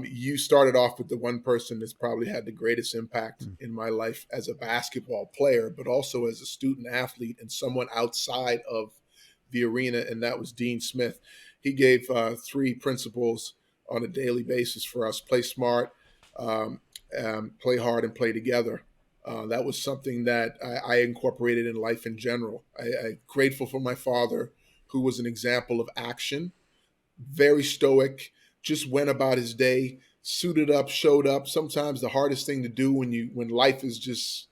You started off with the one person that's probably had the greatest impact in my life as a basketball player, but also as a student athlete and someone outside of the arena, and that was Dean Smith. He gave three principles on a daily basis for us: play smart, um, play hard, and play together. That was something that I incorporated in life in general. I'm grateful for my father, who was an example of action, very stoic, just went about his day, suited up, showed up. Sometimes the hardest thing to do when life is just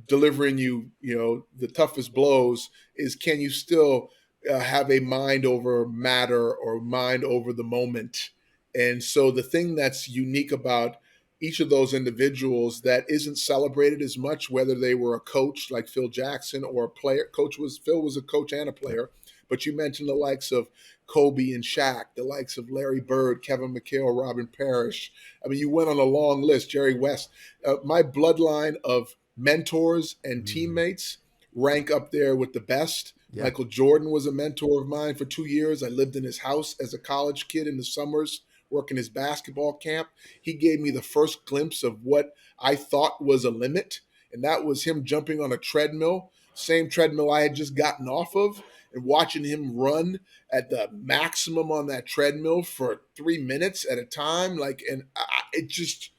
delivering you, the toughest blows is, can you still have a mind over matter or mind over the moment? And so the thing that's unique about each of those individuals that isn't celebrated as much, whether they were a coach like Phil Jackson or a player, Phil was a coach and a player, but you mentioned the likes of Kobe and Shaq, the likes of Larry Bird, Kevin McHale, Robin Parrish. I mean, you went on a long list, Jerry West. My bloodline of mentors and teammates rank up there with the best. Yeah. Michael Jordan was a mentor of mine for 2 years. I lived in his house as a college kid in the summers, working his basketball camp. He gave me the first glimpse of what I thought was a limit, and that was him jumping on a treadmill, same treadmill I had just gotten off of, and watching him run at the maximum on that treadmill for 3 minutes at a time. It just,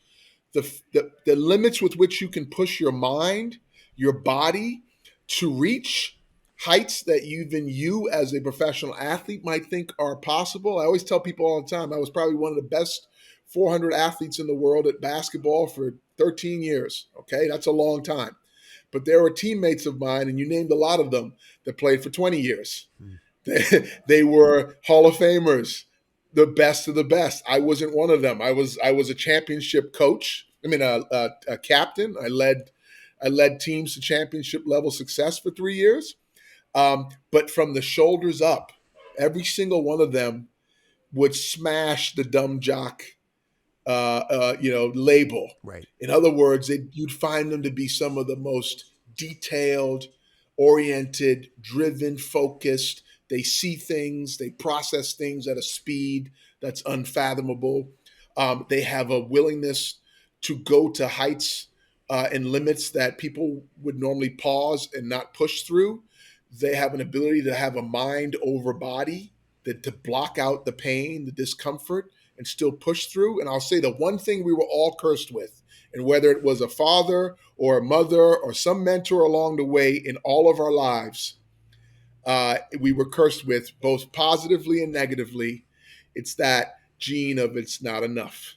the limits with which you can push your mind, your body to reach heights that even you as a professional athlete might think are possible. I always tell people all the time, I was probably one of the best 400 athletes in the world at basketball for 13 years. Okay, that's a long time. But there were teammates of mine, and you named a lot of them, that played for 20 years. They were Hall of Famers, the best of the best. I wasn't one of them. I was a championship coach. I mean, a captain. I led teams to championship level success for 3 years. But from the shoulders up, every single one of them would smash the dumb jock, label. Right. In other words, you'd find them to be some of the most detailed, oriented, driven, focused. They see things, they process things at a speed that's unfathomable. They have a willingness to go to heights and limits that people would normally pause and not push through. They have an ability to have a mind over body, that to block out the pain, the discomfort, and still push through. And I'll say the one thing we were all cursed with, and whether it was a father or a mother or some mentor along the way in all of our lives, we were cursed with both positively and negatively. It's that gene of it's not enough.